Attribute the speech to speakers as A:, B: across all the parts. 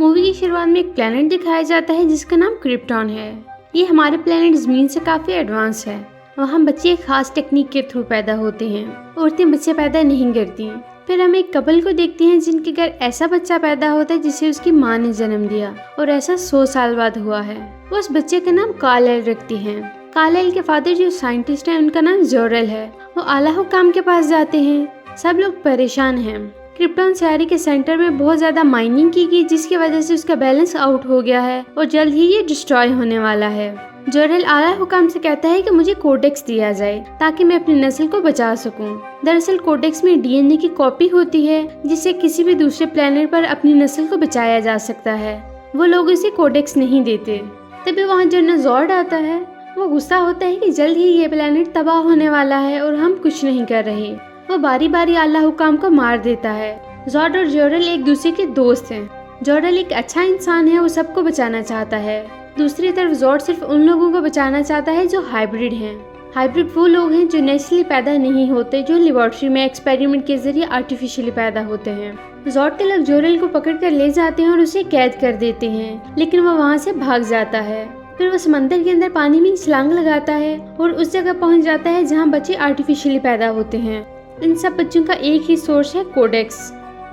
A: Movie की शुरुआत में एक प्लेनेट दिखाया जाता है जिसका नाम क्रिप्टॉन है। ये हमारे प्लेनेट ज़मीन से काफ़ी एडवांस है। वहाँ बच्चे एक खास टेक्निक के थ्रू पैदा होते हैं। औरतें बच्चे पैदा नहीं करती। फिर हम एक कपल को देखते हैं जिनके घर ऐसा बच्चा पैदा होता है जिसे उसकी माँ ने जन्म दिया और ऐसा 100 साल बाद हुआ है। वो उस बच्चे का नाम कार्लाइल रखती हैं। कार्लाइल के फादर जो साइंटिस्ट हैं उनका नाम जोरेल है। वो आला हुकाम के पास जाते हैं। सब लोग परेशान हैं। क्रिप्टॉन सियारी के सेंटर में बहुत ज्यादा माइनिंग की गई जिसकी वजह से उसका बैलेंस आउट हो गया है और जल्द ही ये डिस्ट्रॉय होने वाला है। जोरेल आला हुकाम से कहता है कि मुझे कोडेक्स दिया जाए ताकि मैं अपनी नस्ल को बचा सकूं। दरअसल कोडेक्स में डीएनए की कॉपी होती है जिससे किसी भी दूसरे प्लेनेट पर अपनी नस्ल को बचाया जा सकता है। वो लोग इसे कोडेक्स नहीं देते। तभी वहाँ जनरल जॉर्ड आता है। वो गुस्सा होता है कि जल्द ही ये प्लेनेट तबाह होने वाला है और हम कुछ नहीं कर रहे। वो बारी बारी आला हुकाम को मार देता है। जॉर्ड और जोरेल एक दूसरे के दोस्त हैं। जोरेल एक अच्छा इंसान है, वो सबको बचाना चाहता है। दूसरी तरफ जॉर्ड सिर्फ उन लोगों को बचाना चाहता है जो हाइब्रिड हैं। हाइब्रिड वो लोग हैं जो नेचुरली पैदा नहीं होते, जो लेबोरेटरी में एक्सपेरिमेंट के जरिए आर्टिफिशियली पैदा होते हैं। जॉर्ड के लोग जोरेल को पकड़ कर ले जाते हैं और उसे कैद कर देते हैं, लेकिन वो वहाँ से भाग जाता है। फिर वो समंदर के अंदर पानी में छलांग लगाता है और उस जगह पहुँच जाता है जहाँ बच्चे आर्टिफिशियली पैदा होते हैं। इन सब बच्चों का एक ही सोर्स है कोडेक्स।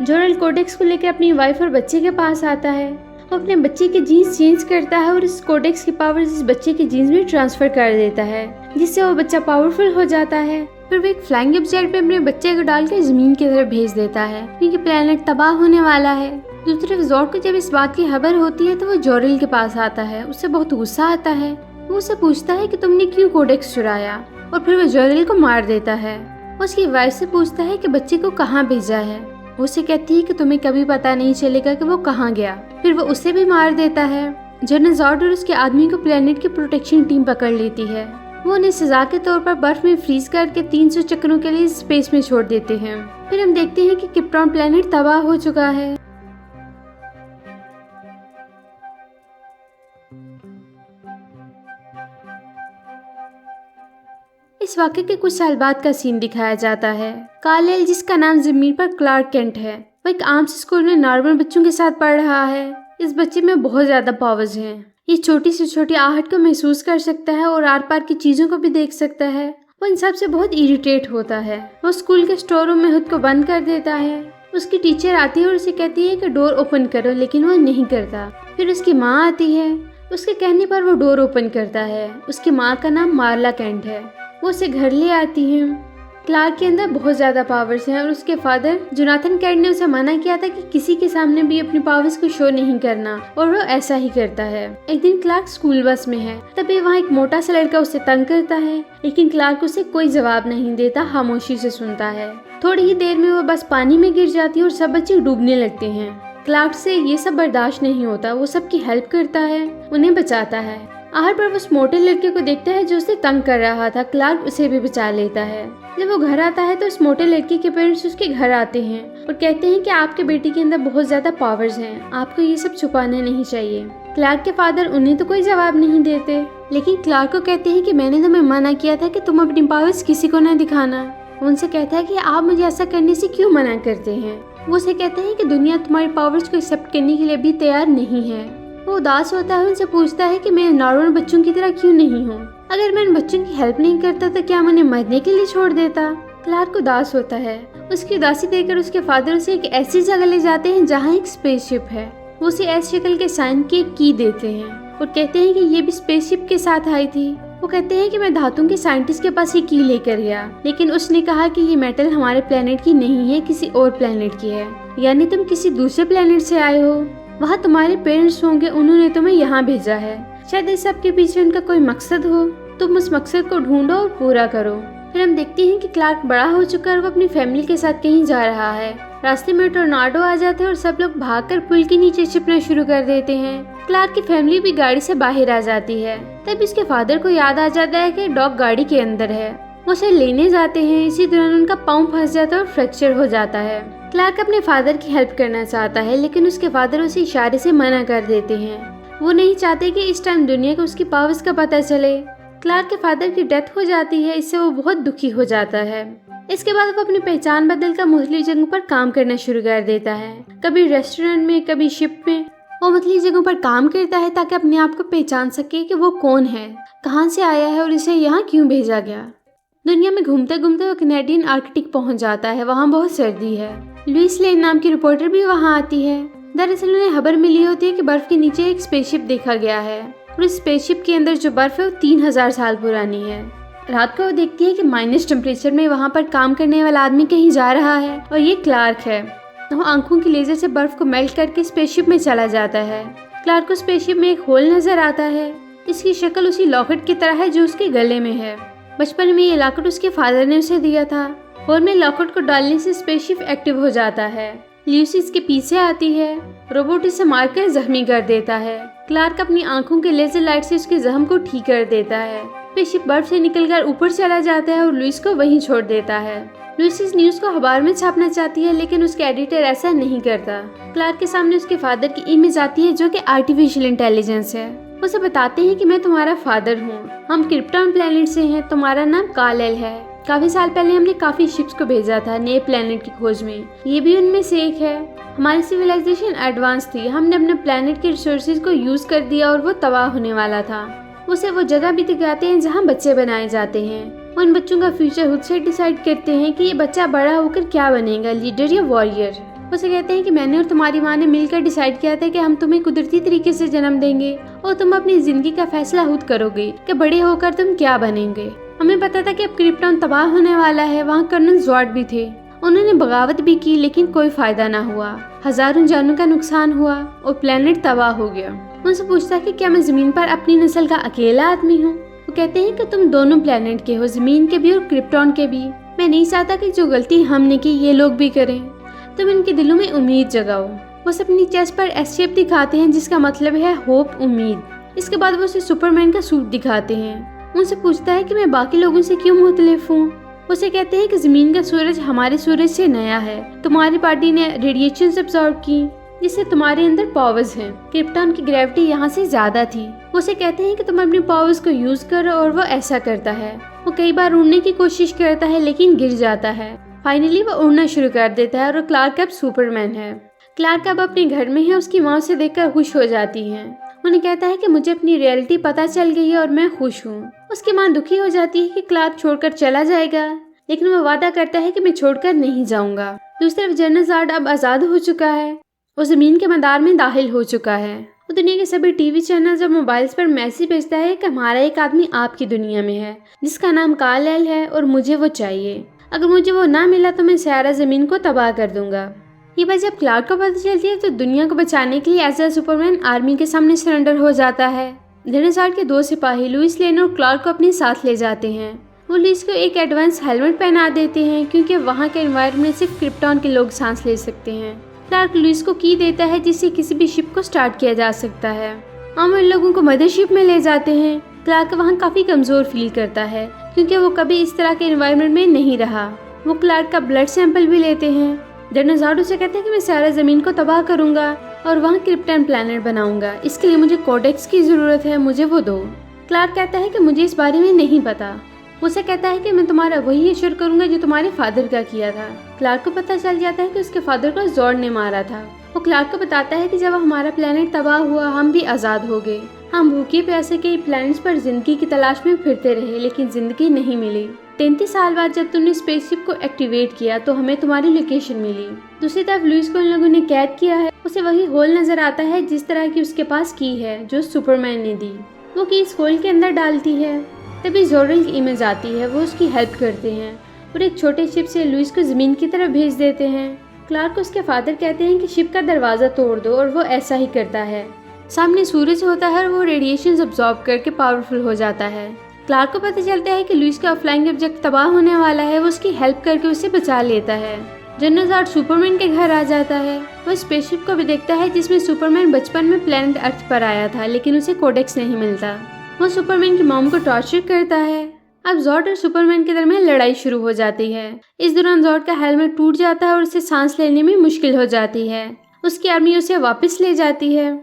A: जोरेल कोडेक्स को लेकर अपनी वाइफ और बच्चे के पास आता है। वो अपने बच्चे के जीन्स चेंज करता है और इस कोडेक्स की पावर इस बच्चे के जीन्स में ट्रांसफर कर देता है जिससे वो बच्चा पावरफुल हो जाता है। फिर वो एक फ्लाइंग ऑब्जेक्ट पे अपने बच्चे को डालकर जमीन की तरफ भेज देता है क्योंकि प्लेनेट तबाह होने वाला है। दूसरी तरफ जॉर्ड को जब इस बात की खबर होती है तो वो जोरेल के पास आता है। उससे बहुत गुस्सा आता है। वो उससे पूछता है कि तुमने क्यों कोडेक्स चुराया और फिर वो जोरेल को मार देता है। उसकी वाइफ से पूछता है कि बच्चे को कहाँ भेजा है। वो उसे कहती है कि तुम्हें कभी पता नहीं चलेगा कि वो कहाँ गया। फिर वो उसे भी मार देता है। जनरल जॉर्ड और उसके आदमी को प्लेनेट की प्रोटेक्शन टीम पकड़ लेती है। वो उन्हें सजा के तौर पर बर्फ में फ्रीज करके 300 चक्रों के लिए स्पेस में छोड़ देते हैं। फिर हम देखते हैं कि क्रिप्टॉन प्लेनेट तबाह हो चुका है। इस वाक़ये के कुछ साल बाद का सीन दिखाया जाता है। कार्लाइल, जिसका नाम जमीन पर क्लार्क केंट है, वो एक आम से स्कूल में नॉर्मल बच्चों के साथ पढ़ रहा है। इस बच्चे में बहुत ज्यादा पावर्स हैं। ये छोटी से छोटी आहट को महसूस कर सकता है और आर पार की चीजों को भी देख सकता है। वो इन सब से बहुत इरिटेट होता है। वो स्कूल के स्टोर रूम में खुद को बंद कर देता है। उसकी टीचर आती है और उसे कहती है कि डोर ओपन करो, लेकिन वो नहीं करता। फिर उसकी माँ आती है। उसके कहने पर वो डोर ओपन करता है। उसकी माँ का नाम मार्ला केंट है। वो उसे घर ले आती हैं। क्लार्क के अंदर बहुत ज़्यादा पावर्स हैं और उसके फादर जोनाथन केंट ने उसे मना किया था कि किसी के सामने भी अपनी पावर्स को शो नहीं करना, और वो ऐसा ही करता है। एक दिन क्लार्क स्कूल बस में है, तभी वहाँ एक मोटा सा लड़का उसे तंग करता है, लेकिन क्लार्क उसे कोई जवाब नहीं देता, खामोशी से सुनता है। थोड़ी ही देर में वो बस पानी में गिर जाती है और सब बच्चे डूबने लगते हैं। क्लार्क से ये सब बर्दाश्त नहीं होता। वो सबकी हेल्प करता है, उन्हें बचाता है। आहर पर उस मोटे लड़के को देखता है जो उसे तंग कर रहा था। क्लार्क उसे भी बचा लेता है। जब वो घर आता है तो उस मोटे लड़के के पेरेंट्स उसके घर आते हैं और कहते हैं कि आपके बेटी के अंदर बहुत ज्यादा पावर्स हैं, आपको ये सब छुपाना नहीं चाहिए। क्लार्क के फादर उन्हें तो कोई जवाब नहीं देते, लेकिन क्लार्क को कहते हैं कि मैंने तुम्हें मना किया था कि तुम अपनी पावर्स किसी को न दिखाना। उनसे कहता है कि आप मुझे ऐसा करने से क्यों मना करते हैं। वो उसे कहते हैं कि दुनिया तुम्हारी पावर्स को एक्सेप्ट करने के लिए भी तैयार नहीं है। वो उदास होता है, उनसे पूछता है कि मैं नॉर्मल बच्चों की तरह क्यों नहीं हूँ। अगर मैं इन बच्चों की हेल्प नहीं करता तो क्या मैं मरने के लिए छोड़ देता। क्लार्क उदास होता है। उसकी उदासी देखकर उसके फादर उसे एक ऐसी जगह ले जाते हैं जहाँ एक स्पेसशिप है। वो उसे एस शक्ल के साइन की एक की देते हैं और कहते हैं कि ये भी स्पेसशिप के साथ आई थी। वो कहते हैं कि मैं धातु के साइंटिस्ट के पास ये की लेकर गया, लेकिन उसने कहा कि ये मेटल हमारे प्लेनेट की नहीं है, किसी और प्लेनेट की है। यानी तुम किसी दूसरे प्लेनेट से आए हो। वहाँ तुम्हारे पेरेंट्स होंगे, उन्होंने तुम्हें यहाँ भेजा है। शायद इस सब के पीछे उनका कोई मकसद हो। तुम उस मकसद को ढूंढो और पूरा करो। फिर हम देखते हैं कि क्लार्क बड़ा हो चुका है और वो अपनी फैमिली के साथ कहीं जा रहा है। रास्ते में टोर्नाडो आ जाते हैं और सब लोग भागकर पुल के नीचे छिपना शुरू कर देते हैं। क्लार्क की फैमिली भी गाड़ी से बाहर आ जाती है। तब उसके फादर को याद आ जाता है कि डॉग गाड़ी के अंदर है। वो उसे लेने जाते हैं। इसी दौरान उनका पाँव फंस जाता है और फ्रैक्चर हो जाता है। क्लार्क अपने फादर की हेल्प करना चाहता है, लेकिन उसके फादर उसे इशारे से मना कर देते हैं। वो नहीं चाहते कि इस टाइम दुनिया को उसकी पावर्स का पता चले। क्लार्क के फादर की डेथ हो जाती है, इससे वो बहुत दुखी हो जाता है। इसके बाद वो अपनी पहचान बदलकर मुख्तलिफ जगहों पर काम करना शुरू कर देता है, कभी रेस्टोरेंट में, कभी शिप में, वो मुख्तलिफ जगहों पर काम करता है ताकि अपने आप को पहचान सके कि वो कौन है, कहाँ से आया है और इसे यहाँ क्यों भेजा गया। दुनिया में घूमते घूमते वो कैनेडियन आर्कटिक पहुंच जाता है। वहाँ बहुत सर्दी है। लुइस लेन नाम की रिपोर्टर भी वहाँ आती है। दरअसल उन्हें खबर मिली होती है कि बर्फ के नीचे एक स्पेसशिप देखा गया है और इस स्पेसशिप के अंदर जो बर्फ है वो 3000 साल पुरानी है। रात को वो देखती है कि माइनस टेम्परेचर में वहाँ पर काम करने वाला आदमी कहीं जा रहा है और ये क्लार्क है। वो आंखों की लेजर से बर्फ को मेल्ट करके स्पेसशिप में चला जाता है। क्लार्क को स्पेसशिप में एक होल नजर आता है। इसकी शक्ल उसी लॉकेट की तरह है जो उसके गले में है। बचपन में ये लॉकेट उसके फादर ने उसे दिया था। होल में लॉकेट को डालने से स्पेसशिप एक्टिव हो जाता है। ल्यूसी इसके पीछे आती है। रोबोट इसे मारकर जख्मी कर देता है। क्लार्क अपनी आंखों के लेजर लाइट से उसके जख्म को ठीक कर देता है। स्पेसशिप बर्फ से निकलकर ऊपर चला जाता है और लुइस को वहीं छोड़ देता है। लुइस इस न्यूज को अखबार में छापना चाहती है लेकिन उसके एडिटर ऐसा नहीं करता। क्लार्क के सामने उसके फादर की इमेज आती है जो कि आर्टिफिशियल इंटेलिजेंस है। उसे बताते हैं कि मैं तुम्हारा फादर हूँ, हम क्रिप्टॉन प्लेनेट से हैं, तुम्हारा नाम काल-एल है। काफी साल पहले हमने काफी शिप्स को भेजा था नए प्लेनेट की खोज में, ये भी उनमें से एक है। हमारी सिविलाइजेशन एडवांस थी, हमने अपने प्लेनेट के रिसोर्सेज को यूज कर दिया और वो तबाह होने वाला था। उसे वो जगह भी दिखाते हैं जहाँ बच्चे बनाए जाते हैं। उन बच्चों का फ्यूचर खुद से डिसाइड करते हैं कि ये बच्चा बड़ा होकर क्या बनेगा, लीडर या वॉरियर। उसे कहते हैं कि मैंने और तुम्हारी माँ ने मिलकर डिसाइड किया था कि हम तुम्हें कुदरती तरीके से जन्म देंगे और तुम अपनी जिंदगी का फैसला खुद करोगे कि बड़े होकर तुम क्या बनेंगे। हमें पता था कि अब क्रिप्टॉन तबाह होने वाला है। वहाँ कर्नल जॉर्ड भी थे, उन्होंने बगावत भी की लेकिन कोई फायदा ना हुआ। हजारों जानों का नुकसान हुआ और प्लेनेट तबाह हो गया। उनसे पूछता है कि क्या मैं जमीन पर अपनी नस्ल का अकेला आदमी हूँ। वो कहते हैं कि तुम दोनों प्लेनेट के हो, जमीन के भी और क्रिप्टॉन के भी। मैं नहीं चाहता कि जो गलती हमने की ये लोग भी करें। तुम इनके दिलों में उम्मीद जगाओ। वो अपनी चेस्ट पर एस शेप दिखाते हैं जिसका मतलब है होप, उम्मीद। इसके बाद वो उसे सुपरमैन का सूट दिखाते हैं। उनसे पूछता है कि मैं बाकी लोगों से क्यों मुख्तलिफ हूँ। उसे कहते हैं कि जमीन का सूरज हमारे सूरज से नया है, तुम्हारी पार्टी ने रेडिएशन अब्सॉर्ब की जिससे तुम्हारे अंदर पावर्स हैं। क्रिप्टॉन की ग्रेविटी यहाँ से ज्यादा थी। उसे कहते हैं कि तुम अपने पावर्स को यूज करो और वो ऐसा करता है। वो कई बार उड़ने की कोशिश करता है लेकिन गिर जाता है। फाइनली वो उड़ना शुरू कर देता है और क्लार्क अब सुपरमैन है। क्लार्क अब अपने घर में है। उसकी माँ उसे देखकर खुश हो जाती है। उन्हें कहता है कि मुझे अपनी रियलिटी पता चल गई है और मैं खुश हूँ। उसकी माँ दुखी हो जाती है कि क्लार्क छोड़कर चला जाएगा लेकिन वो वादा करता है कि मैं छोड़कर नहीं जाऊंगा। दूसरी तरफ जनरल ज़ॉर्ड अब आज़ाद हो चुका है। वो जमीन के मदार में दाखिल हो चुका है। वो दुनिया के सभी टीवी चैनल और मोबाइल्स पर मैसेज भेजता है कि हमारा एक आदमी आपकी दुनिया में है जिसका नाम काल-एल है और मुझे वो चाहिए। अगर मुझे वो ना मिला तो मैं सारा जमीन को तबाह कर दूंगा। ये बात जब क्लार्क को पता चलती है तो दुनिया को बचाने के लिए एज ए सुपरमैन आर्मी के सामने सरेंडर हो जाता है। जनरल ज़ॉर्ड के 2 सिपाही लुइस लेन और क्लार्क को अपने साथ ले जाते हैं। वो लुइस को एक एडवांस हेलमेट पहना देते हैं क्योंकि वहाँ के एनवायरनमेंट सिर्फ क्रिप्टॉन के लोग सांस ले सकते हैं। क्लार्क लुइस को की देता है जिससे किसी भी शिप को स्टार्ट किया जा सकता है। हम उन लोगों को मदरशिप में ले जाते हैं। क्लार्क वहाँ काफी कमजोर फील करता है क्योंकि वो कभी इस तरह के एनवायरनमेंट में नहीं रहा। वो क्लार्क का ब्लड सैंपल भी लेते हैं। जनरल ज़ॉर्ड उसे कहते हैं कि मैं सारा जमीन को तबाह करूंगा और वहाँ क्रिप्टन प्लेनेट बनाऊंगा। इसके लिए मुझे कोडेक्स की जरूरत है, मुझे वो दो। क्लार्क कहता है कि मुझे इस बारे में नहीं पता। उसे कहता है कि मैं तुम्हारा वही एश्योर करूंगा जो तुम्हारे फादर का किया था। क्लार्क को पता चल जाता है कि उसके फादर को जॉर्ड ने मारा था। वो क्लार्क को बताता है कि जब हमारा प्लेनेट तबाह हुआ हम भी आज़ाद हो गए। हम भूखे प्यासे कई प्लैनेट्स पर जिंदगी की तलाश में फिरते रहे लेकिन जिंदगी नहीं मिली। 33 साल बाद जब तुमने स्पेसशिप को एक्टिवेट किया तो हमें तुम्हारी लोकेशन मिली। दूसरी तरफ लुइस को इन लोगों ने कैद किया है। उसे वही होल नजर आता है जिस तरह की उसके पास की है जो सुपरमैन ने दी। वो की इस होल के अंदर डालती है। तभी जोरल की इमेज आती है। वो उसकी हेल्प करते हैं और एक छोटे शिप से लुइस को जमीन की तरफ भेज देते हैं। क्लार्क को उसके फादर कहते हैं कि शिप का दरवाजा तोड़ दो और वो ऐसा ही करता है। सामने सूरज होता है और वो रेडिएशन अब्सॉर्ब करके पावरफुल हो जाता है। क्लार्क को पता चलता है कि लुइस का फ्लाइंग ऑब्जेक्ट तबाह होने वाला है। वो उसकी हेल्प करके उसे बचा लेता है। जनरल ज़ॉर्ड सुपरमैन के घर आ जाता है। वो स्पेसशिप को भी देखता है जिसमें सुपरमैन बचपन में प्लेनेट अर्थ पर आया था लेकिन उसे कोडेक्स नहीं मिलता। वो सुपरमैन की मॉम को टॉर्चर करता है। अब जॉर्ड और सुपरमैन के दरमियान लड़ाई शुरू हो जाती है। इस दौरान जॉर्ड का हेलमेट टूट जाता है और उसे सांस लेने में मुश्किल हो जाती है। उसकी आर्मी उसे वापस ले जाती है।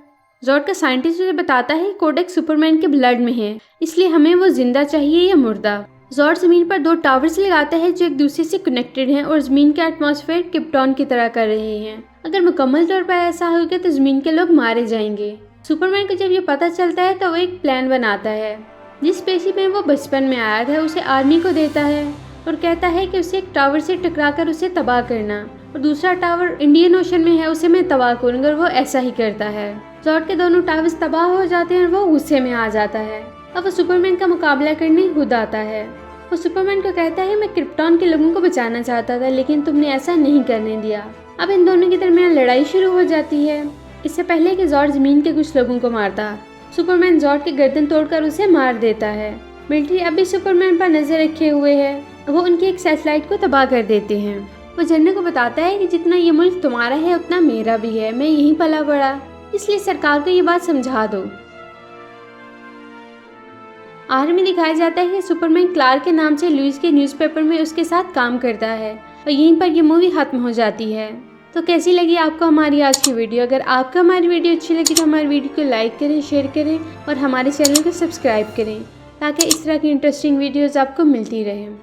A: जॉर्ड का साइंटिस्ट उसे बताता है कोडेक्स सुपरमैन के ब्लड में है, इसलिए हमें वो जिंदा चाहिए या मुर्दा। जॉर्ड जमीन पर 2 टावर्स लगाता है जो एक दूसरे से कनेक्टेड हैं और जमीन का एटमॉस्फेयर क्रिप्टॉन की तरह कर रहे हैं। अगर मुकम्मल तौर पर ऐसा होगा तो ज़मीन के लोग मारे जाएंगे। सुपरमैन को जब ये पता चलता है तो वो एक प्लान बनाता है। जिस स्पेसशिप में वो बचपन में आया था उसे आर्मी को देता है और कहता है कि उसे एक टावर से टकराकर उसे तबाह करना, और दूसरा टावर इंडियन ओशन में है, उसे मैं तबाह करूँगा, और वो ऐसा ही करता है। जॉर्ड के दोनों टावर्स तबाह हो जाते हैं और वो गुस्से में आ जाता है। अब वो सुपरमैन का मुकाबला करने खुद आता है। वो सुपरमैन को कहता है, मैं क्रिप्टॉन के लोगों को बचाना चाहता था लेकिन तुमने ऐसा नहीं करने दिया। अब इन दोनों के दरमियान लड़ाई शुरू हो जाती है। इससे पहले कि जॉर्ज ज़मीन के कुछ लोगों को मारता, सुपरमैन जॉर्ज की गर्दन तोड़कर उसे मार देता है। मिलिट्री अभी सुपरमैन पर नजर रखे हुए है। वो उनकी एक सैटेलाइट को तबाह कर देते हैं। वो जनरल को बताता है कि जितना ये मुल्क तुम्हारा है उतना मेरा भी है, मैं यहीं पला बड़ा, इसलिए सरकार को ये बात समझा दो। आखिर में दिखाया जाता है कि सुपरमैन क्लार्क के नाम से लुइस के न्यूज़पेपर में उसके साथ काम करता है, और यहीं पर ये मूवी खत्म हो जाती है। तो कैसी लगी आपको हमारी आज की वीडियो? अगर आपको हमारी वीडियो अच्छी लगी तो हमारी वीडियो को लाइक करें, शेयर करें और हमारे चैनल को सब्सक्राइब करें ताकि इस तरह की इंटरेस्टिंग वीडियोज़ आपको मिलती रहें।